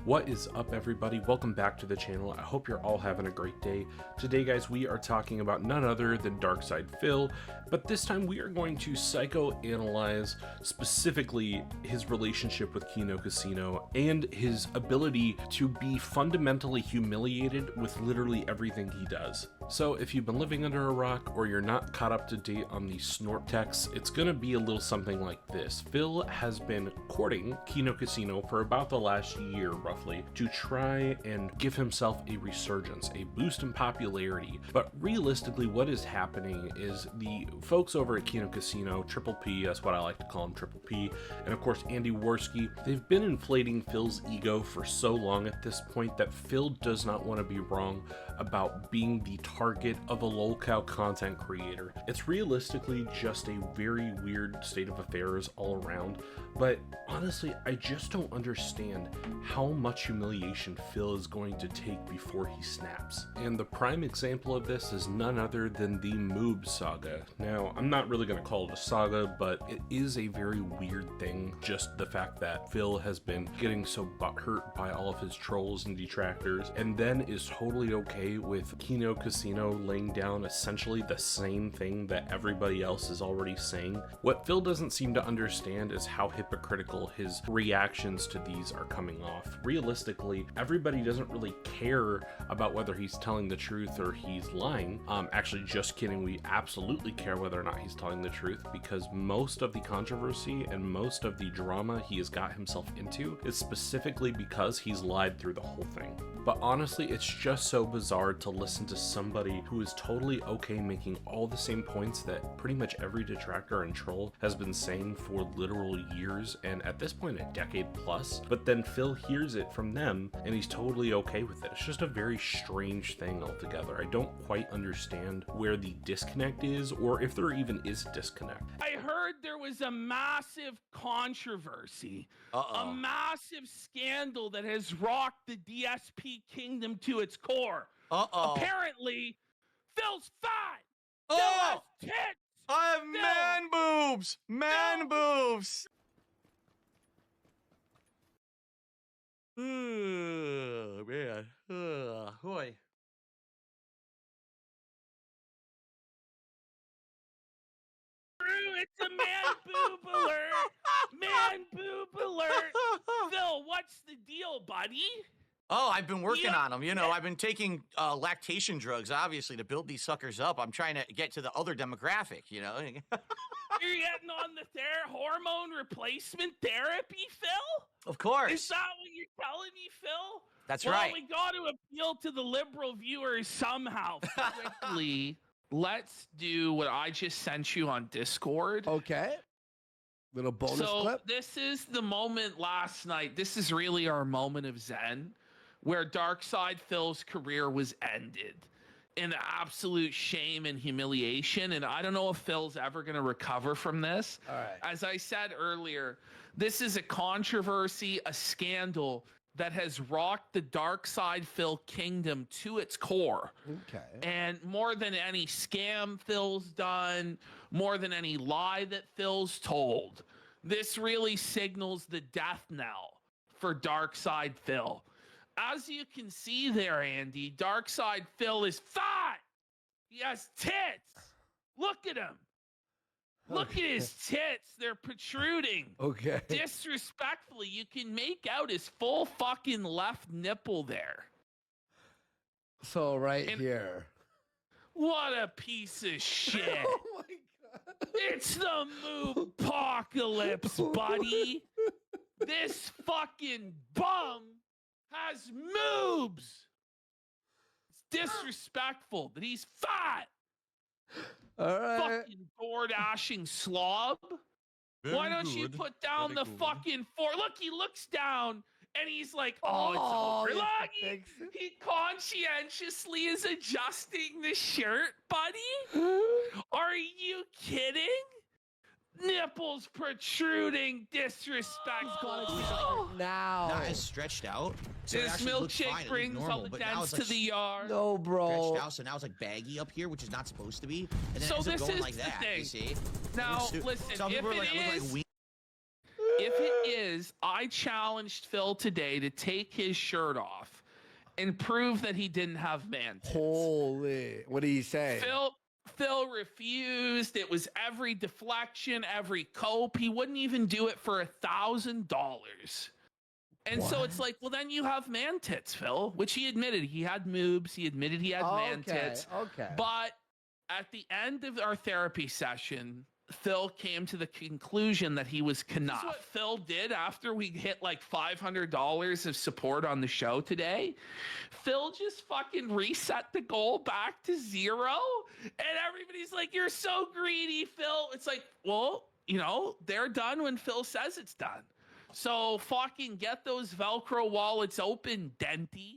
What is up, everybody? Welcome back to the channel. I hope you're all having a great day. Today, guys, we are talking about none other than Darkside Phil, but this time we are going to psychoanalyze specifically his relationship with Kino Casino and his ability to be fundamentally humiliated with literally everything he does. So if you've been living under a rock or you're not caught up to date on the snort texts, it's gonna be a little something like this. Phil has been courting Kino Casino for about the last year, roughly, to try and give himself a resurgence, a boost in popularity. But realistically, what is happening is the folks over at Kino Casino, Triple P, that's what I like to call him, Triple P, and of course Andy Worski, they've been inflating Phil's ego for so long at this point that Phil does not want to be wrong about being the target of a lolcow content creator. It's realistically just a very weird state of affairs all around, but honestly, I just don't understand how much humiliation Phil is going to take before he snaps. And the prime example of this is none other than the Moobs saga. Now, I'm not really going to call it a saga, but it is a very weird thing, just the fact that Phil has been getting so butthurt by all of his trolls and detractors, and then is totally okay with Kino Casino laying down essentially the same thing that everybody else is already saying. What Phil doesn't seem to understand is how hypocritical his reactions to these are coming off. Realistically, everybody doesn't really care about whether he's telling the truth or he's lying. Actually, just kidding, we absolutely care whether or not he's telling the truth, because most of the controversy and most of the drama he has got himself into is specifically because he's lied through the whole thing. But honestly, it's just so bizarre to listen to somebody who is totally okay making all the same points that pretty much every detractor and troll has been saying for literal years, and at this point a decade plus, but then Phil hears it from them and he's totally okay with it. It's just a very strange thing altogether. I don't quite understand where the disconnect is, or if there even is a disconnect. I heard there was a massive controversy, a massive scandal that has rocked the DSP kingdom to its core. Apparently, Phil's fat. Phil has tits. I have man boobs. Man boobs. Oh, man. Boy. It's a man boob alert. Man boob alert. Phil, what's the deal, buddy? Oh, I've been working on them. You know, I've been taking lactation drugs, obviously, to build these suckers up. I'm trying to get to the other demographic, you know. You're getting on the hormone replacement therapy, Phil? Of course. Is that what you're telling me, Phil? That's well, right. We got to appeal to the liberal viewers somehow. Quickly, let's do what I just sent you on Discord. Okay. Little bonus clip. This is the moment last night. This is really our moment of zen, where Darkside Phil's career was ended in absolute shame and humiliation. And I don't know if Phil's ever going to recover from this. All right. As I said earlier, this is a controversy, a scandal that has rocked the Darkside Phil kingdom to its core. Okay. And more than any scam Phil's done, more than any lie that Phil's told, this really signals the death knell for Darkside Phil. As you can see there, Andy, Darkside Phil is fat. He has tits. Look at him. Look at his tits. They're protruding. Okay. Disrespectfully, you can make out his full fucking left nipple there. So here. What a piece of shit. Oh my God. It's the Moob apocalypse, buddy. This fucking bum has moobs. It's disrespectful that he's fat. All right. Fucking door-dashing slob. Why don't you put down the fucking Look, he looks down and he's like, oh, it's over. Look, he conscientiously is adjusting the shirt, buddy. Are you kidding? Nipples protruding, disrespect. Now. Not as stretched out. So this milkshake brings all the dents to the yard. No, bro. Stretched out, so now it's like baggy up here, which is not supposed to be. And then so it ends this up going is like the that, thing. you see? Now, listen, some if people are it like, is, look like if it is, I challenged Phil today to take his shirt off and prove that he didn't have man tits. Holy. What did he say? Phil refused. It was every deflection, every cope. He wouldn't even do it for $1,000. And so it's like, well, then you have man tits, Phil, which he admitted. He had moobs. He admitted he had man tits. Okay. But at the end of our therapy session, Phil came to the conclusion that he was Knuff. This is what Phil did after we hit like $500 of support on the show today. Phil just fucking reset the goal back to 0. And everybody's like, you're so greedy, Phil. It's like, well, you know, they're done when Phil says it's done. So fucking get those Velcro wallets open, denties.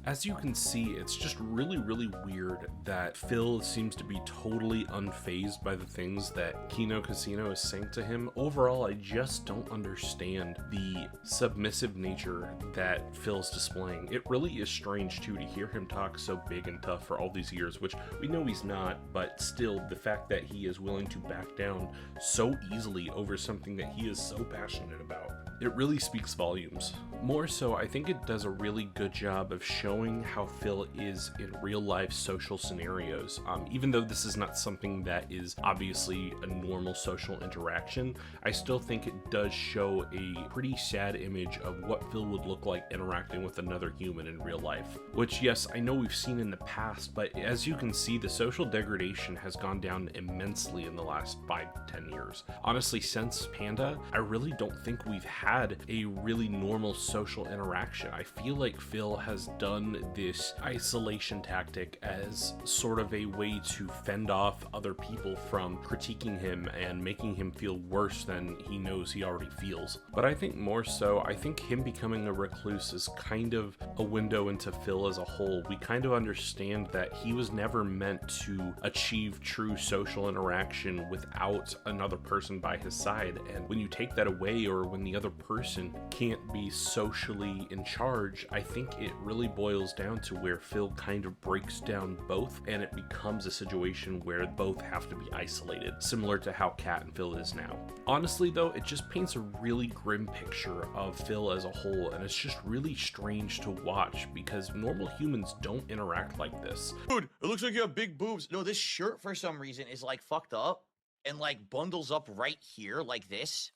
As you can see, it's just really, really weird that Phil seems to be totally unfazed by the things that Kino Casino is saying to him. Overall, I just don't understand the submissive nature that Phil's displaying. It really is strange, too, to hear him talk so big and tough for all these years, which we know he's not, but still, the fact that he is willing to back down so easily over something that he is so passionate about, it really speaks volumes. More so, I think it does a really good job of showing how Phil is in real life social scenarios. Even though this is not something that is obviously a normal social interaction, I still think it does show a pretty sad image of what Phil would look like interacting with another human in real life. Which, yes, I know we've seen in the past, but as you can see, the social degradation has gone down immensely in the last 5 to 10 years. Honestly, since Panda, I really don't think we've had a really normal social interaction. I feel like Phil has done this isolation tactic as sort of a way to fend off other people from critiquing him and making him feel worse than he knows he already feels. But I think more so, I think him becoming a recluse is kind of a window into Phil as a whole. We kind of understand that he was never meant to achieve true social interaction without another person by his side. And when you take that away, or when the other person can't be socially in charge, I think it really boils down to where Phil kind of breaks down both, and it becomes a situation where both have to be isolated, similar to how Kat and Phil is now. Honestly though, it just paints a really grim picture of Phil as a whole, and it's just really strange to watch because normal humans don't interact like this. Dude, it looks like you have big boobs. No, this shirt for some reason is like fucked up and like bundles up right here like this.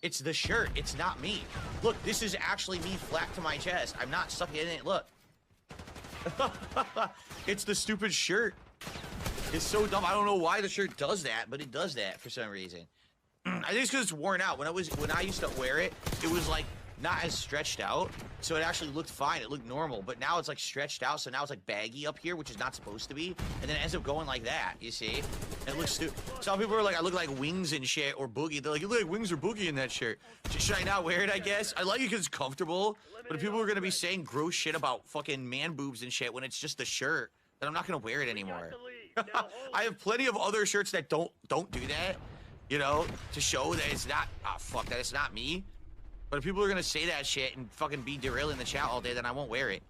It's the shirt. It's not me. Look, this is actually me flat to my chest. I'm not sucking in it. Look. It's the stupid shirt. It's so dumb. I don't know why the shirt does that, but it does that for some reason. I think it's because it's worn out. When I used to wear it, it was like not as stretched out, so it actually looked fine. It looked normal, but now it's like stretched out, so now it's like baggy up here, which is not supposed to be, and then it ends up going like that, you see? And it looks stupid. Some people are like, I look like Wings and shit, or Boogie. They're like, you look like Wings or Boogie in that shirt. Should I not wear it, I guess? I like it because it's comfortable, but if people are gonna be saying gross shit about fucking man boobs and shit when it's just a shirt, then I'm not gonna wear it anymore. I have plenty of other shirts that don't do that, you know, to show that it's not, that it's not me. But if people are gonna say that shit and fucking be derailing the chat all day, then I won't wear it.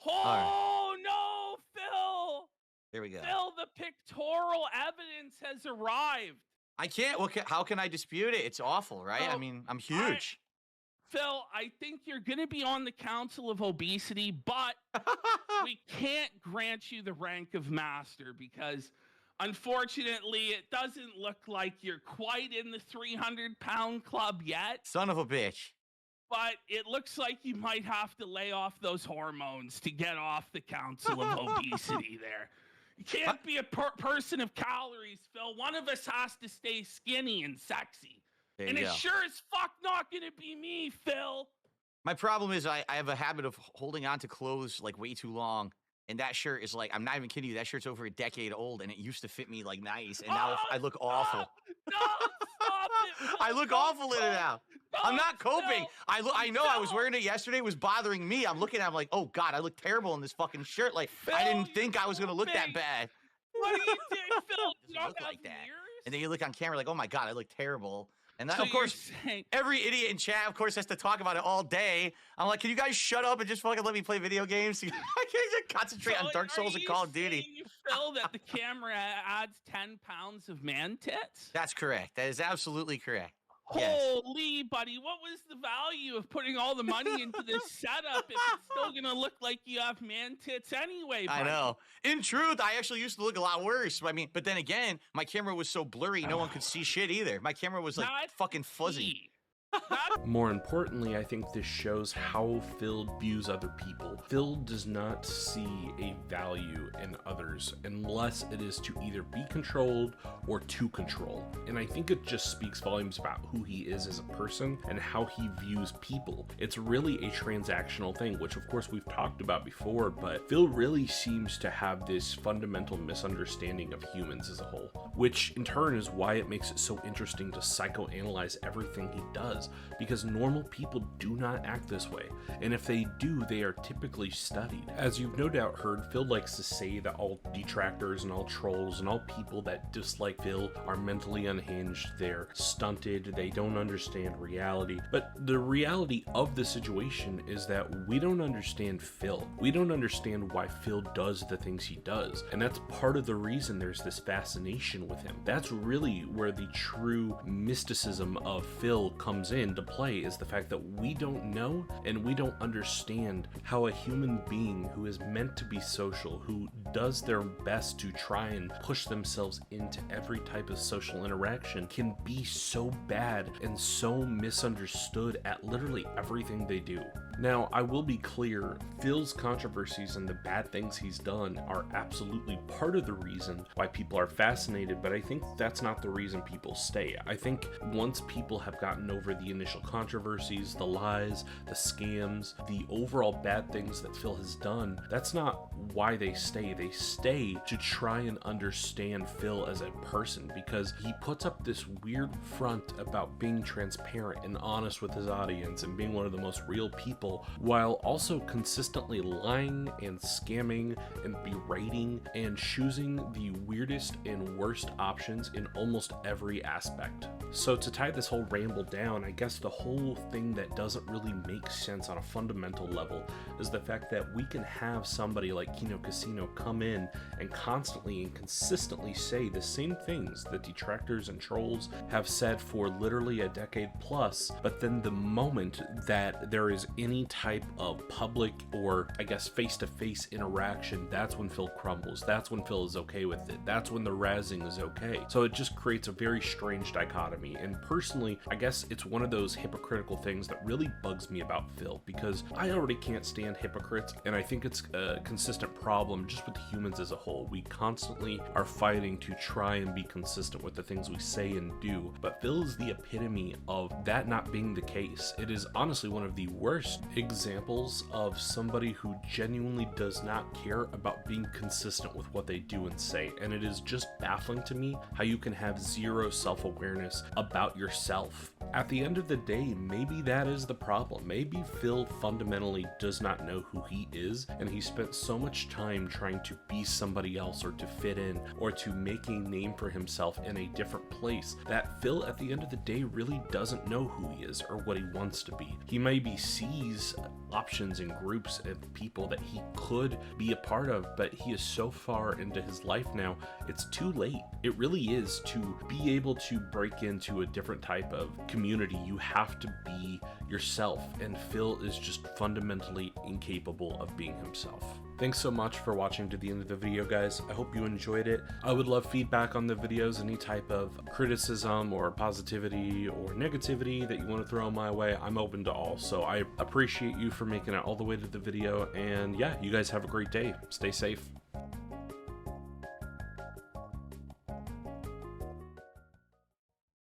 Oh no, Phil! There we go. Phil, the pictorial evidence has arrived. I can't. How can I dispute it? It's awful, right? I mean, I'm huge. Phil, I think you're gonna be on the Council of Obesity, but we can't grant you the rank of master because, unfortunately, it doesn't look like you're quite in the 300-pound club yet. Son of a bitch. But it looks like you might have to lay off those hormones to get off the Council of Obesity there. You can't be a person of calories, Phil. One of us has to stay skinny and sexy. And it's sure as fuck not gonna be me, Phil. My problem is I have a habit of holding on to clothes like way too long. And that shirt is like, I'm not even kidding you, that shirt's over a decade old and it used to fit me like nice. And now I look awful. No, stop it. I look awful in it now. I'm not coping. I know I was wearing it yesterday. It was bothering me. I'm looking at it, I'm like, oh God, I look terrible in this fucking shirt. Like, Phil, I didn't think I was going to look that bad. What are you doing, Phil? You don't Look have like that. mirrors? And then you look on camera like, oh my God, I look terrible. And that, So of course, you're saying- every idiot in chat, of course, has to talk about it all day. I'm like, can you guys shut up and just fucking let me play video games? I can't just concentrate on Dark Souls and Call of Duty. Saying, Phil, that the camera adds 10 pounds of man tits? That's correct. That is absolutely correct. Yes. Holy, buddy, what was the value of putting all the money into this setup if it's still gonna look like you have man tits anyway, buddy? I know. In truth, I actually used to look a lot worse. I mean, but then again, my camera was so blurry, no one could see shit either. My camera was like That's fucking fuzzy. key. That's More importantly, I think this shows how Phil views other people. Phil does not see a value in others unless it is to either be controlled or to control. And I think it just speaks volumes about who he is as a person and how he views people. It's really a transactional thing, which of course we've talked about before, but Phil really seems to have this fundamental misunderstanding of humans as a whole, which in turn is why it makes it so interesting to psychoanalyze everything he does. Because normal people do not act this way, and if they do, they are typically studied. As you've no doubt heard, Phil likes to say that all detractors and all trolls and all people that dislike Phil are mentally unhinged, they're stunted, they don't understand reality. But the reality of the situation is that we don't understand Phil. We don't understand why Phil does the things he does, and that's part of the reason there's this fascination with him. That's really where the true mysticism of Phil comes into play, is the fact that we don't know and we don't understand how a human being who is meant to be social, who does their best to try and push themselves into every type of social interaction, can be so bad and so misunderstood at literally everything they do. Now, I will be clear, Phil's controversies and the bad things he's done are absolutely part of the reason why people are fascinated, but I think that's not the reason people stay. I think once people have gotten over the initial controversies, the lies, the scams, the overall bad things that Phil has done, that's not why they stay. They stay to try and understand Phil as a person, because he puts up this weird front about being transparent and honest with his audience and being one of the most real people, while also consistently lying and scamming and berating and choosing the weirdest and worst options in almost every aspect. So to tie this whole ramble down, I guess the whole thing that doesn't really make sense on a fundamental level is the fact that we can have somebody like Kino Casino come in and constantly and consistently say the same things that detractors and trolls have said for literally a decade plus, but then the moment that there is any type of public or I guess face-to-face interaction, that's when Phil crumbles. That's when Phil is okay with it. That's when the razzing is okay. So it just creates a very strange dichotomy, and personally, I guess it's one of those hypocritical things that really bugs me about Phil, because I already can't stand hypocrites, and I think it's a consistent problem just with humans as a whole. We constantly are fighting to try and be consistent with the things we say and do, but Phil is the epitome of that not being the case. It is honestly one of the worst examples of somebody who genuinely does not care about being consistent with what they do and say, and it is just baffling to me how you can have zero self-awareness about yourself. At the end of the day, maybe that is the problem. Maybe Phil fundamentally does not know who he is, and he spent so much time trying to be somebody else or to fit in or to make a name for himself in a different place that Phil at the end of the day really doesn't know who he is or what he wants to be. He maybe sees options and groups of people that he could be a part of, but he is so far into his life now, it's too late. It really is. To be able to break into a different type of community, you have to be yourself, and Phil is just fundamentally incapable of being himself. Thanks so much for watching to the end of the video, guys. I hope you enjoyed it. I would love feedback on the videos, any type of criticism or positivity or negativity that you want to throw my way. I'm open to all, so I appreciate you for making it all the way to the video, and yeah, you guys have a great day. Stay safe.